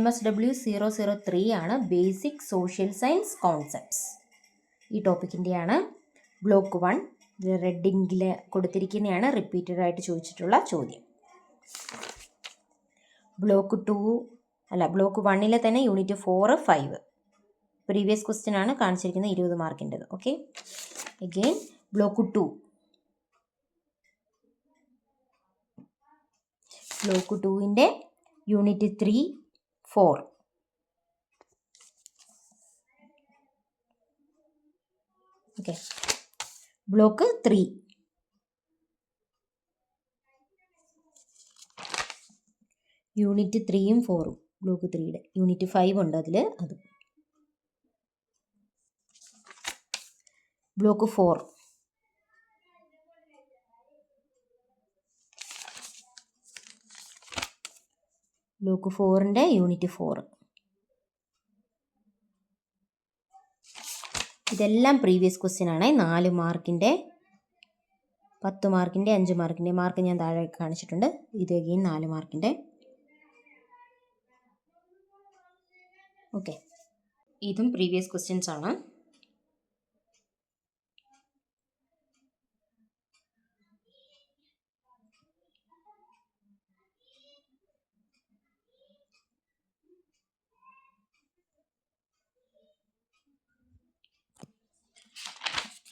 MSW 003 ആണ് basic social science concepts. ഈ ടോപ്പിക്കിൻ്റെയാണ്. Block 1 റെഡിങ്ങിൽ കൊടുത്തിരിക്കുന്നതാണ് repeated ആയിട്ട് ചോദിച്ചിട്ടുള്ള ചോദ്യം. ബ്ലോക്ക് 1 തന്നെ യൂണിറ്റ് 4, 5 പ്രീവിയസ് ക്വസ്റ്റ്യൻ ആണ് കാണിച്ചിരിക്കുന്നത്, 20 മാർക്കിൻ്റെത്. Okay, again block 2. ബ്ലോക്ക് 2ൻ്റെ യൂണിറ്റ് 3, 4. Okay, block 3. യൂണിറ്റ് 3ഉം 4ഉം ബ്ലോക്ക് 3യുടെ യൂണിറ്റ് 5 ഉണ്ട് അതിൽ. അത് ബ്ലോക്ക് 4. Block 4ൻ്റെ unit 4. ഇതെല്ലാം പ്രീവിയസ് ക്വസ്റ്റ്യൻ ആണ്. 4 മാർക്കിൻ്റെ, 10 മാർക്കിൻ്റെ, 5 മാർക്കിൻ്റെ മാർക്ക് ഞാൻ താഴെ കാണിച്ചിട്ടുണ്ട്. ഇത് അഗെയിൻ 4 മാർക്കിൻ്റെ. ഓക്കെ, ഇതും പ്രീവിയസ് ക്വസ്റ്റ്യൻസ് ആണ്.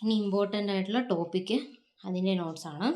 ഇനി ഇമ്പോർട്ടൻ്റ് ആയിട്ടുള്ള ടോപ്പിക്ക്, അതിൻ്റെ നോട്ട്സാണ്.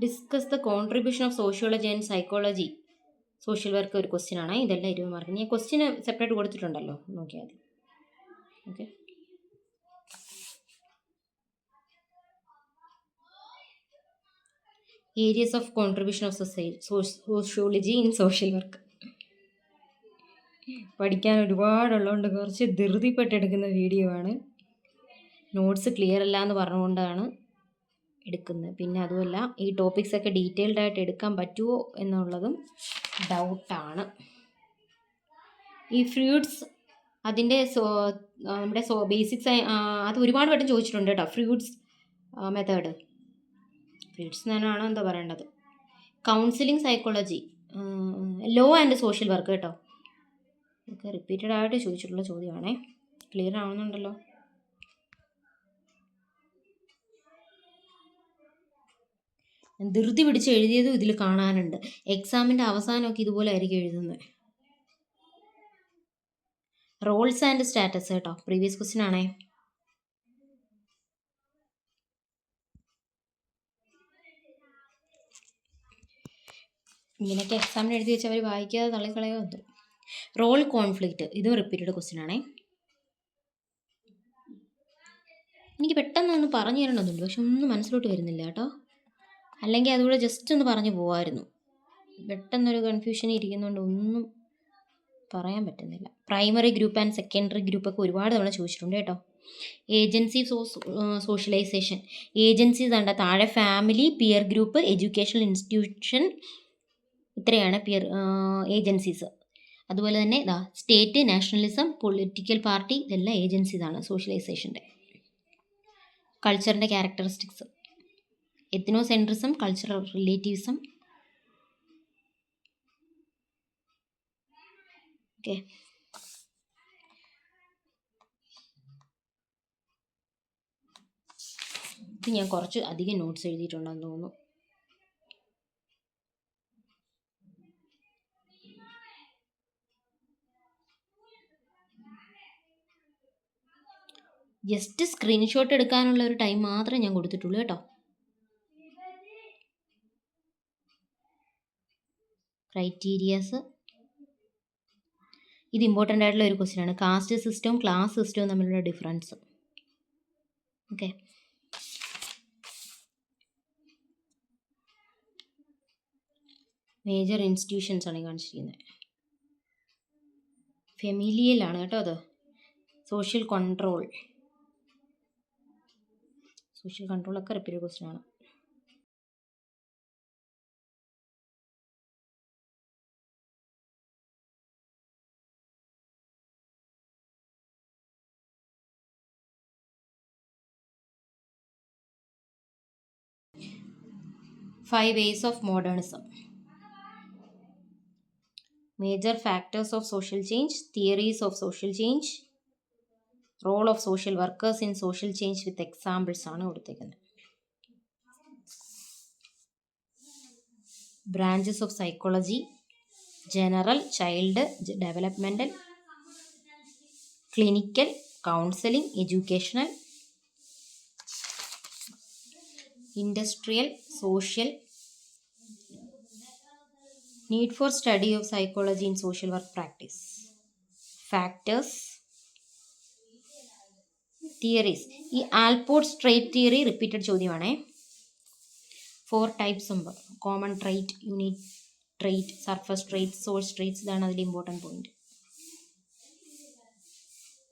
Discuss the contribution of sociology and psychology social work ഒരു ക്വസ്റ്റ്യൻ ആണ്. ഇതെല്ലാം 20 മാർക്ക്. ഞാൻ ക്വസ്റ്റ്യന് സെപ്പറേറ്റ് കൊടുത്തിട്ടുണ്ടല്ലോ, നോക്കിയാൽ മതി. Okay, Arias of contribution of sociology in social work. പഠിക്കാൻ ഒരുപാടുള്ളതുകൊണ്ട് കുറച്ച് ധൃതിപ്പെട്ടെടുക്കുന്ന വീഡിയോ ആണ്. നോട്ട്സ് ക്ലിയർ അല്ല എന്ന് പറഞ്ഞുകൊണ്ടാണ് എടുക്കുന്നത്. പിന്നെ അതുമല്ല, ഈ ടോപ്പിക്സൊക്കെ ഡീറ്റെയിൽഡ് ആയിട്ട് എടുക്കാൻ പറ്റുമോ എന്നുള്ളതും ഡൗട്ടാണ്. ഈ ഫ്രൂട്ട്സ് അതിൻ്റെ നമ്മുടെ ബേസിക്സ് അത് ഒരുപാട് വട്ടം ചോദിച്ചിട്ടുണ്ട് കേട്ടോ. ഫ്രൂട്ട്സ് മെത്തേഡ്, ഫ്രൂട്ട്സ് എന്നാണോ എന്താ പറയേണ്ടത്. Counselling psychology, law and social work കേട്ടോ. ഒക്കെ റിപ്പീറ്റഡ് ആയിട്ട് ചോദിച്ചിട്ടുള്ള ചോദ്യമാണേ. ക്ലിയർ ആവുന്നുണ്ടല്ലോ. ധൃതി പിടിച്ച് എഴുതിയതും ഇതിൽ കാണാനുണ്ട്. എക്സാമിൻ്റെ അവസാനമൊക്കെ ഇതുപോലെ ആയിരിക്കും എഴുതുന്നത്. റോൾസ് ആൻഡ് സ്റ്റാറ്റസ് കേട്ടോ, പ്രീവിയസ് ക്വസ്റ്റ്യൻ ആണേ. ഇങ്ങനെയൊക്കെ എക്സാമിന് എഴുതി വെച്ച് അവർ വായിക്കാതെ തള്ളിക്കളയോ എന്തോ. റോൾ കോൺഫ്ലിക്റ്റ്, ഇതും റിപ്പീറ്റഡ് ക്വസ്റ്റ്യൻ ആണേ. എനിക്ക് പെട്ടെന്ന് പറഞ്ഞു തരണമെന്നുണ്ട്, പക്ഷെ ഒന്നും മനസ്സിലോട്ട് വരുന്നില്ല കേട്ടോ. അല്ലെങ്കിൽ അതുകൂടെ ജസ്റ്റ് ഒന്ന് പറഞ്ഞു പോകാമായിരുന്നു. പെട്ടെന്നൊരു കൺഫ്യൂഷൻ ഇരിക്കുന്നതുകൊണ്ട് ഒന്നും പറയാൻ പറ്റുന്നില്ല. പ്രൈമറി ഗ്രൂപ്പ് ആൻഡ് സെക്കൻഡറി ഗ്രൂപ്പൊക്കെ ഒരുപാട് തവണ ചോദിച്ചിട്ടുണ്ട് കേട്ടോ. ഏജൻസി സോഷ്യലൈസേഷൻ, ഏജൻസീസ് ഉണ്ട് താഴെ. Family, peer group, educational institution, ഇത്രയാണ് പിയർ ഏജൻസീസ്. അതുപോലെ തന്നെ സ്റ്റേറ്റ്, നാഷണലിസം, പൊളിറ്റിക്കൽ പാർട്ടി, ഇതെല്ലാം ഏജൻസീസാണ് സോഷ്യലൈസേഷൻ്റെ. കൾച്ചറിൻ്റെ characteristics, ethnocentrism, cultural relativism. Okay, ഇത് ഞാൻ കുറച്ച് അധികം നോട്ട്സ് എഴുതിയിട്ടുണ്ടെന്ന് തോന്നുന്നു. ജസ്റ്റ് സ്ക്രീൻഷോട്ട് എടുക്കാനുള്ള ഒരു ടൈം മാത്രമേ ഞാൻ കൊടുത്തിട്ടുള്ളൂ കേട്ടോ. ക്രൈറ്റീരിയാസ്, ഇത് ഇമ്പോർട്ടൻ്റ് ആയിട്ടുള്ള ഒരു ക്വസ്റ്റ്യൻ ആണ്. കാസ്റ്റ് സിസ്റ്റവും ക്ലാസ് സിസ്റ്റവും തമ്മിലുള്ള ഡിഫറൻസ്. ഓക്കെ, മേജർ ഇൻസ്റ്റിറ്റ്യൂഷൻസ് ആണ് കാണിച്ചിരിക്കുന്നത്. ഫെമിലിയലാണ് കേട്ടോ അത്. സോഷ്യൽ കൺട്രോൾ ഒക്കെ റിപ്പീറ്റഡ് ക്വസ്റ്റ്യൻ ആണ്. Five ways of modernism. Major factors of social change, theories of social change, role of social workers in social change with examples ആണ് കൊടുത്തേക്കുന്നത്. Branches of psychology, general, child, developmental, clinical, counseling, educational, industrial, social. Need for study of psychology in social work practice. Factors, theories. ഈ Allport trait theory repeated ചോദ്യമാണേ. 4 types ഉണ്ട്. Common trait, unit trait, surface trait, source traits. ഇതാണ് അതിൽ important point.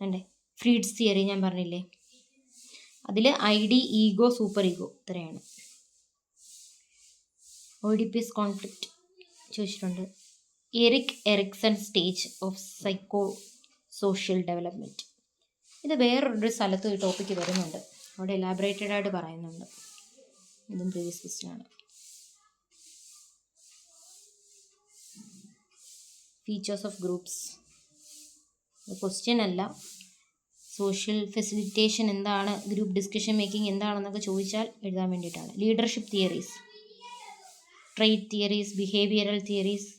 അല്ലേ, ഫ്രീഡ്സ് theory ഞാൻ പറഞ്ഞില്ലേ, അതിൽ ID, ego, superego ഇത്രയാണ്. ഓഡിപ്പസ് കോൺഫ്ലിക്റ്റ് ചോദിച്ചിട്ടുണ്ട്. Erikson stage of psycho social development. ഇത് വേറൊരു സ്ഥലത്ത് ഈ ടോപ്പിക്ക് വരുന്നുണ്ട്, അവിടെ എലാബറേറ്റഡ് ആയിട്ട് പറയുന്നുണ്ട്. ഇതും പ്രീവിയസ് ക്വസ്റ്റ്യൻ ആണ്. ഫീച്ചേഴ്സ് ഓഫ് ഗ്രൂപ്പ്സ് ക്വസ്റ്റ്യൻ അല്ല, സോഷ്യൽ ഫെസിലിറ്റേഷൻ എന്താണ്, ഗ്രൂപ്പ് ഡിസ്കഷൻ മേക്കിംഗ് എന്താണെന്നൊക്കെ ചോദിച്ചാൽ എഴുതാൻ വേണ്ടിയിട്ടാണ്. Leadership theories, trait theories, behavioural theories.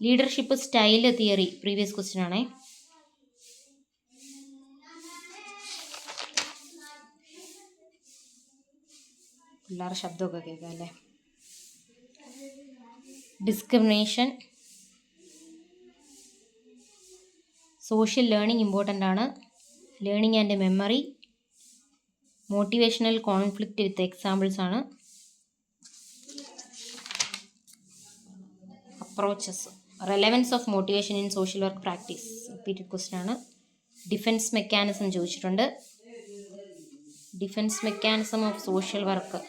Leadership style theory previous question ആണേ. പിള്ളേരുടെ ശബ്ദമൊക്കെ കേൾക്കാം അല്ലേ. ഡിസ്ക്രിമിനേഷൻ, സോഷ്യൽ ലേണിംഗ് ഇമ്പോർട്ടൻ്റ് ആണ്. Learning and memory, motivational conflict with examples ആണ്. Approaches, relevance of motivation in social work practice repeated question ആണ്. Defence mechanism ചോദിച്ചിട്ടുണ്ട്. Defence mechanism of social work.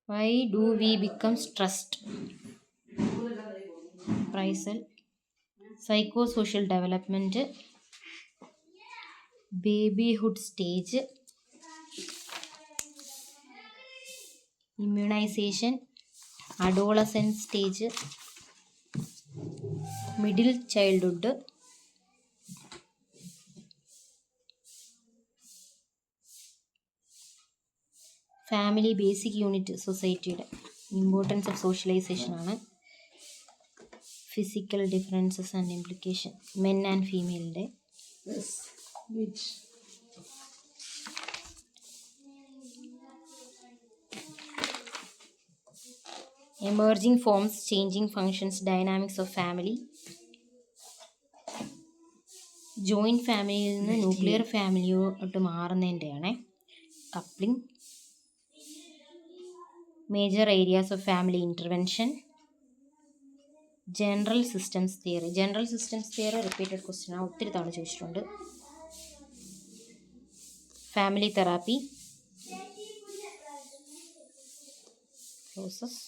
Y do we become stressed? Appraisal. Psycho social development, babyhood stage, immunisation, adolescence stage, middle childhood, family basic unit സൊസൈറ്റിയുടെ importance of socialisation ആണ്. Physical differences and implication, men and ഫീമെയിലിൻ്റെ. Emerging forms, changing functions, dynamics of family. Joint ഫാമിലിയിൽ നിന്ന് nuclear ഫാമിലിയോട്ട് മാറുന്നതിൻ്റെയാണേ. Coupling. Major areas of family intervention. General systems theory. General systems theory repeated question ആണ്, ഒത്തിരി തവണ ചോദിച്ചിട്ടുണ്ട്. Family therapy process.